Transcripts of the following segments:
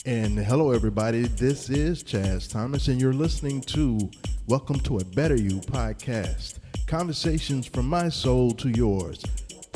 And hello, everybody. This is Chaz Thomas, and you're listening to Welcome to a Better You podcast. Conversations from my soul to yours.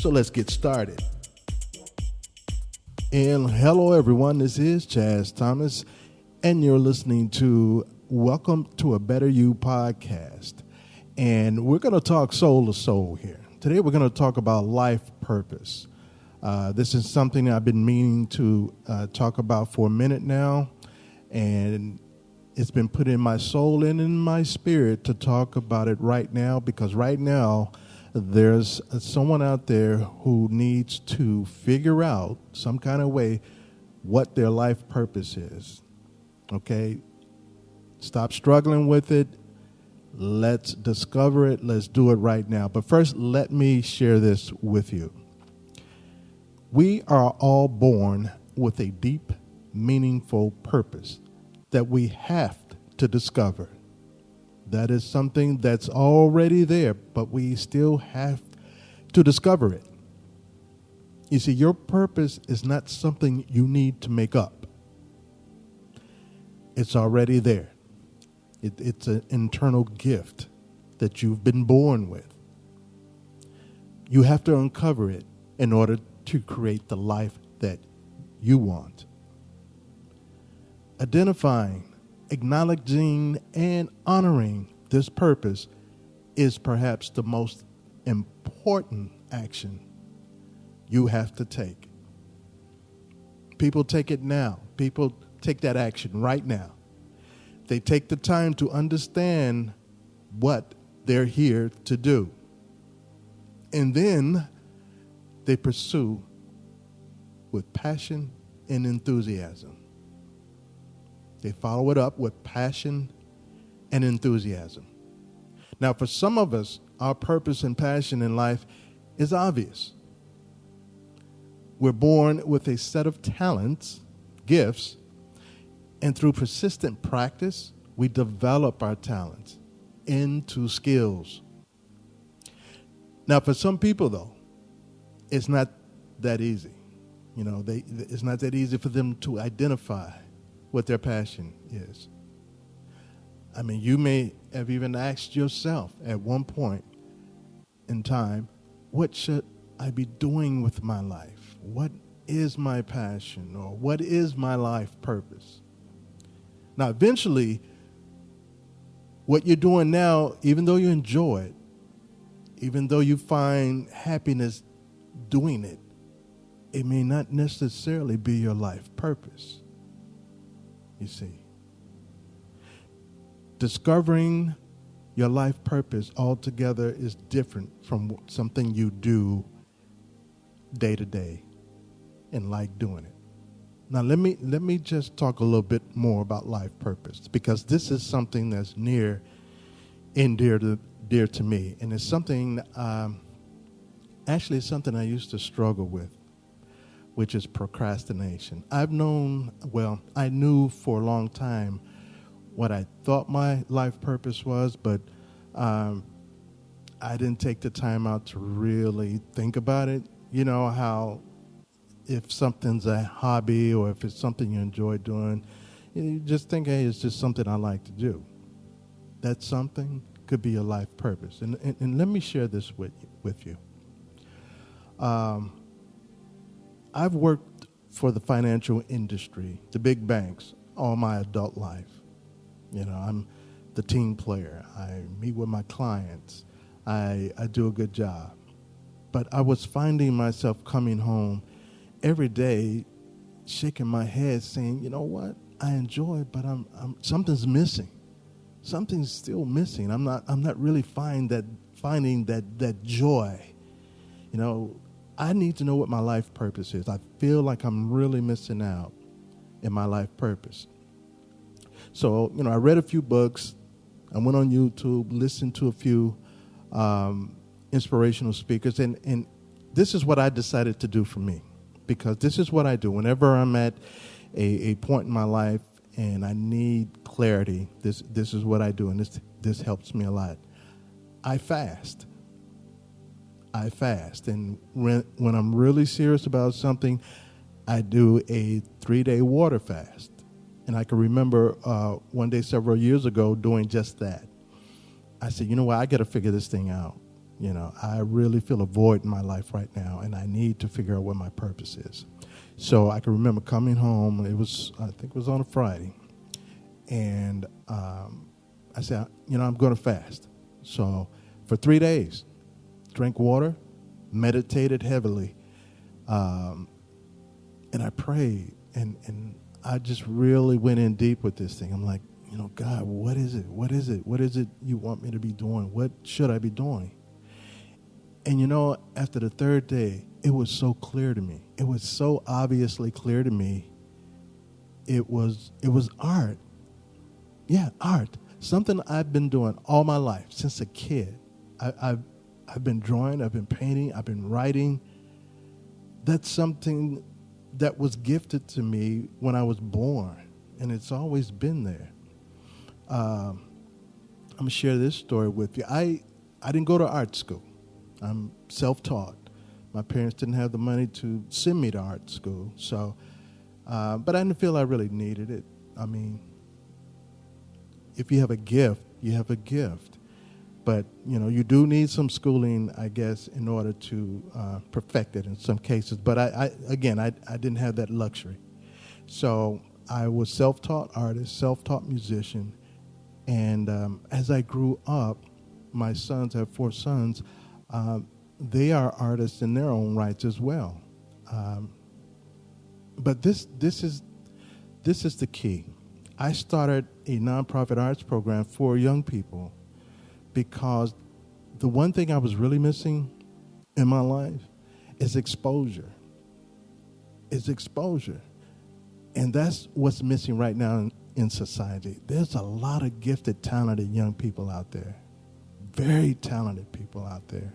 So let's get started. And hello, everyone. This is Chaz Thomas, and you're listening to Welcome to a Better You podcast. And we're going to talk soul to soul here. Today, we're going to talk about life purpose. This is something I've been meaning to talk about for a minute now, and it's been put in my soul and in my spirit to talk about it right now, because right now there's someone out there who needs to figure out some kind of way what their life purpose is. Okay? Stop struggling with it. Let's discover it. Let's do it right now. But first, let me share this with you. We are all born with a deep, meaningful purpose that we have to discover. That is something that's already there, but we still have to discover it. You see, your purpose is not something you need to make up. It's already there. It's an internal gift that you've been born with. You have to uncover it in order to create the life that you want. Identifying, acknowledging, and honoring this purpose is perhaps the most important action you have to take. People take it now. People take that action right now. They take the time to understand what they're here to do. And then they pursue with passion and enthusiasm. They follow it up with passion and enthusiasm. Now, for some of us, our purpose and passion in life is obvious. We're born with a set of talents, gifts, and through persistent practice, we develop our talents into skills. Now, for some people, though, it's not that easy. It's not that easy for them to identify what their passion is. I mean, you may have even asked yourself at one point in time, what should I be doing with my life? What is my passion, or what is my life purpose? Now, eventually, what you're doing now, even though you enjoy it, even though you find happiness doing it, it may not necessarily be your life purpose. You see, discovering your life purpose altogether is different from something you do day to day and like doing it. Now, let me just talk a little bit more about life purpose, because this is something that's near and dear to me, and it's something. Actually, it's something I used to struggle with, which is procrastination. I knew for a long time what I thought my life purpose was, but I didn't take the time out to really think about it. You know how if something's a hobby or if it's something you enjoy doing, you just think, hey, it's just something I like to do. That something could be a life purpose. And let me share this with you. I've worked for the financial industry, the big banks, all my adult life. I'm the team player. I meet with my clients. I do a good job. But I was finding myself coming home every day, shaking my head, saying, you know what? I enjoy it, but I'm something's missing. Something's still missing. I'm not really finding that joy. I need to know what my life purpose is. I feel like I'm really missing out in my life purpose. So, I read a few books. I went on YouTube, listened to a few inspirational speakers, and this is what I decided to do for me, because this is what I do. Whenever I'm at a point in my life and I need clarity, this is what I do, and this helps me a lot. I fast. And when I'm really serious about something, I do a 3-day water fast. And I can remember one day several years ago doing just that. I said, you know what, I got to figure this thing out. You know, I really feel a void in my life right now, and I need to figure out what my purpose is. So I can remember coming home. It was, I think it was on a Friday. And I said, you know, I'm going to fast. So for 3 days, drank water, meditated heavily, and I prayed. And I just really went in deep with this thing. I'm like, you know, God, what is it? What is it? What is it you want me to be doing? What should I be doing? And, you know, after the third day, it was so clear to me. It was so obviously clear to me. It was art. Yeah, art. Something I've been doing all my life since a kid. I've been drawing, I've been painting, I've been writing. That's something that was gifted to me when I was born, and it's always been there. I'm going to share this story with you. I didn't go to art school. I'm self-taught. My parents didn't have the money to send me to art school, so, but I didn't feel I really needed it. I mean, if you have a gift, you have a gift. But, you know, you do need some schooling, I guess, in order to perfect it in some cases. But I didn't have that luxury. So I was self-taught artist, self-taught musician. And as I grew up, my sons, I have 4 sons, they are artists in their own rights as well. But this is the key. I started a nonprofit arts program for young people because the one thing I was really missing in my life is exposure. It's exposure. And that's what's missing right now in society. There's a lot of gifted, talented young people out there. Very talented people out there.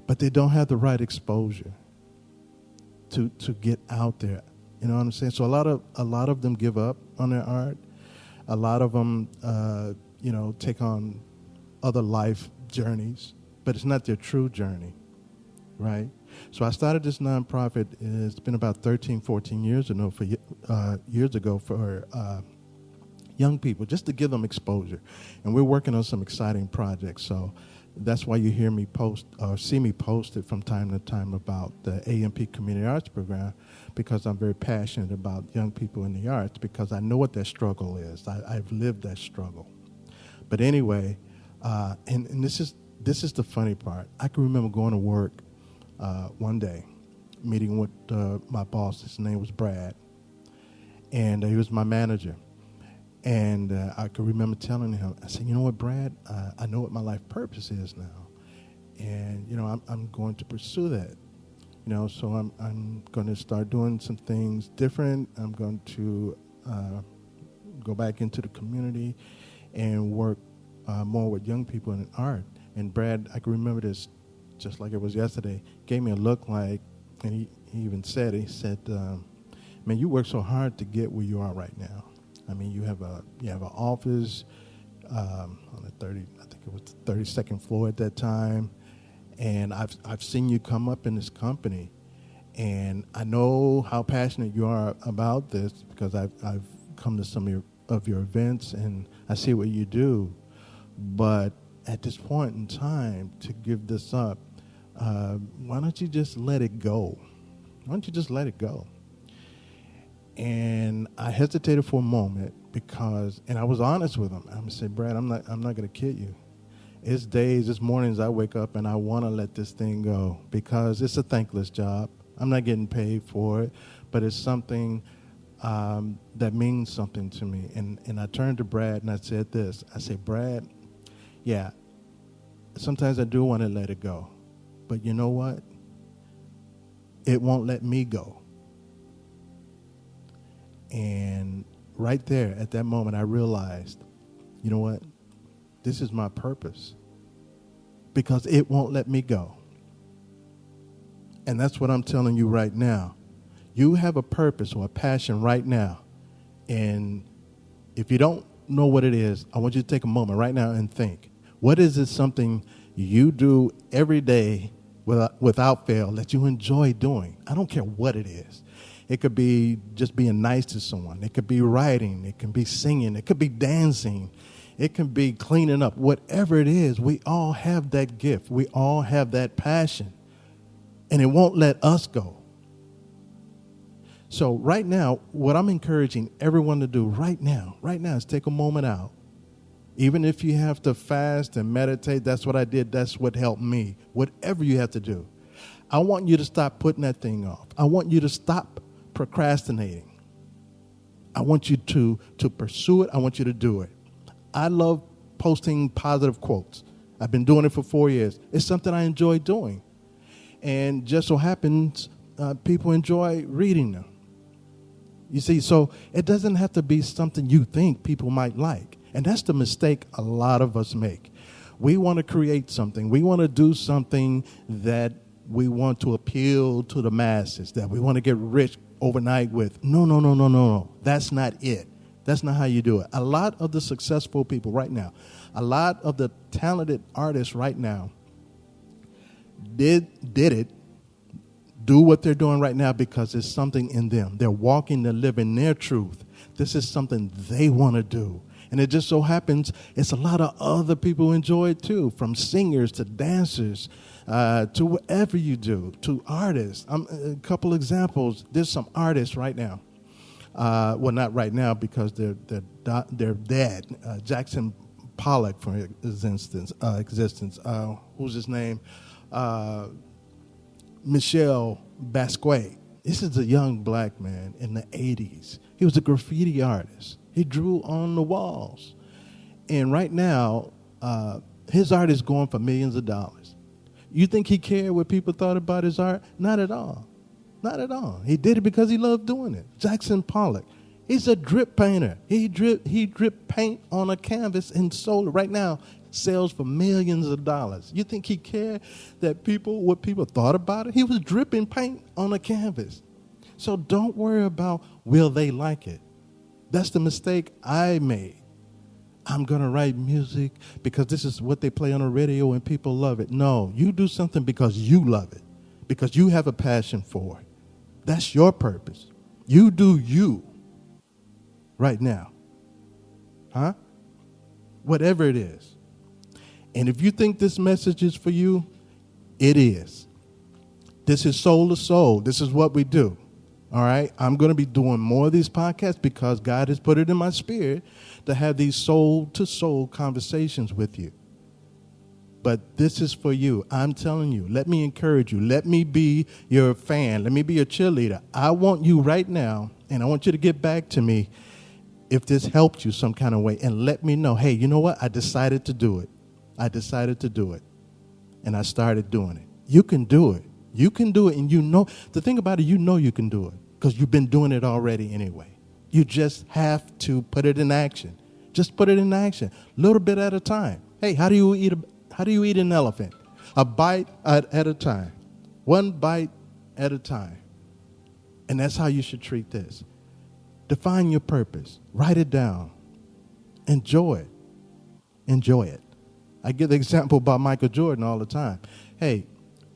But they don't have the right exposure to get out there. You know what I'm saying? So a lot of them give up on their art. A lot of them, take on other life journeys, but it's not their true journey, right? So I started this nonprofit. It's been about 13, 14 years ago for young people, just to give them exposure. And we're working on some exciting projects. So that's why you hear me post or see me post it from time to time about the AMP Community Arts Program, because I'm very passionate about young people in the arts, because I know what that struggle is. I've lived that struggle. But anyway, and this is the funny part. I can remember going to work one day, meeting with my boss. His name was Brad, and he was my manager. And I could remember telling him, I said, you know what, Brad, I know what my life purpose is now. And, you know, I'm going to pursue that. You know, so I'm going to start doing some things different. I'm going to go back into the community and work more with young people in art. And Brad, I can remember this just like it was yesterday, gave me a look like, and he even said, man, you work so hard to get where you are right now. I mean, you have an office on the 32nd floor at that time, and I've seen you come up in this company, and I know how passionate you are about this because I've come to some of your events, and I see what you do. But at this point in time, to give this up, why don't you just let it go? Why don't you just let it go? And I hesitated for a moment and I was honest with him. I'm gonna say, Brad, I'm not gonna kid you. It's mornings I wake up and I want to let this thing go because it's a thankless job. I'm not getting paid for it, but it's something that means something to me. And I turned to Brad and I said this. I said, Brad, yeah, sometimes I do want to let it go, but you know what? It won't let me go. And right there at that moment, I realized, you know what? This is my purpose because it won't let me go. And that's what I'm telling you right now. You have a purpose or a passion right now. And if you don't know what it is, I want you to take a moment right now and think, what is it something you do every day without fail that you enjoy doing? I don't care what it is. It could be just being nice to someone. It could be writing. It can be singing. It could be dancing. It can be cleaning up. Whatever it is, we all have that gift. We all have that passion. And it won't let us go. So right now, what I'm encouraging everyone to do right now is take a moment out. Even if you have to fast and meditate, that's what I did. That's what helped me. Whatever you have to do. I want you to stop putting that thing off. I want you to stop procrastinating. I want you to pursue it. I want you to do it. I love posting positive quotes. I've been doing it for 4 years. It's something I enjoy doing. And just so happens, people enjoy reading them. You see, so it doesn't have to be something you think people might like. And that's the mistake a lot of us make. We want to create something. We want to do something that we want to appeal to the masses, that we want to get rich overnight with. No. That's not it. That's not how you do it. A lot of the successful people right now, a lot of the talented artists right now did what they're doing right now because it's something in them. They're walking, they're living their truth. This is something they want to do. And it just so happens it's a lot of other people who enjoy it too, from singers to dancers to whatever you do, to artists. A couple examples. There's some artists right now. Well, not right now because they're dead. Jackson Pollock, for existence. Who's his name? Michelle Basquiat. This is a young black man in the 80s. He was a graffiti artist. He drew on the walls. And right now, his art is going for millions of dollars. You think he cared what people thought about his art? Not at all. Not at all. He did it because he loved doing it. Jackson Pollock. He's a drip painter. He drip paint on a canvas and sold it. Right now, sells for millions of dollars. You think he cared that what people thought about it? He was dripping paint on a canvas. So don't worry about will they like it. That's the mistake I made. I'm going to write music because this is what they play on the radio and people love it. No, you do something because you love it, because you have a passion for it. That's your purpose. You do you right now. Huh? Whatever it is. And if you think this message is for you, it is. This is Soul to Soul. This is what we do. All right? I'm going to be doing more of these podcasts because God has put it in my spirit to have these soul-to-soul conversations with you. But this is for you. I'm telling you. Let me encourage you. Let me be your fan. Let me be your cheerleader. I want you right now, and I want you to get back to me if this helped you some kind of way, and let me know, hey, you know what? I decided to do it. I decided to do it, and I started doing it. You can do it. You can do it, and you know. The thing about it, you know you can do it because you've been doing it already anyway. You just have to put it in action. Just put it in action, a little bit at a time. Hey, how do you eat an elephant? A bite at a time, one bite at a time, and that's how you should treat this. Define your purpose. Write it down. Enjoy it. Enjoy it. I give the example about Michael Jordan all the time. Hey,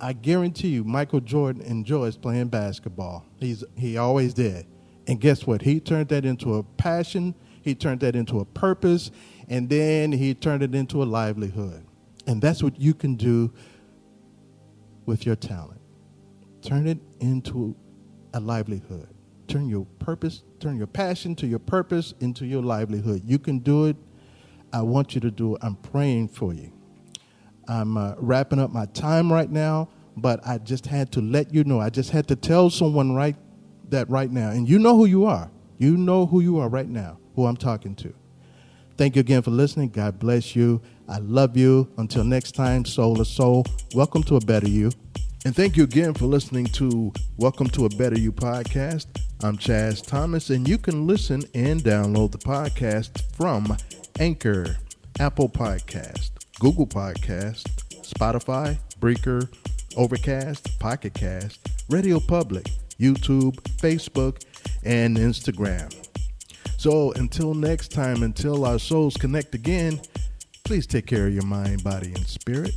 I guarantee you Michael Jordan enjoys playing basketball. He always did. And guess what? He turned that into a passion. He turned that into a purpose. And then he turned it into a livelihood. And that's what you can do with your talent. Turn it into a livelihood. Turn your purpose, turn your passion to your purpose into your livelihood. You can do it. I want you to do it. I'm praying for you. I'm wrapping up my time right now, but I just had to let you know. I just had to tell someone right now. And you know who you are. You know who you are right now, who I'm talking to. Thank you again for listening. God bless you. I love you. Until next time, Soul to Soul. Welcome to A Better You. And thank you again for listening to Welcome to A Better You podcast. I'm Chaz Thomas, and you can listen and download the podcast from Anchor, Apple Podcast, Google Podcast, Spotify, Breaker, Overcast, Pocket Cast, Radio Public, YouTube, Facebook, and Instagram. So until next time, until our souls connect again, please take care of your mind, body, and spirit.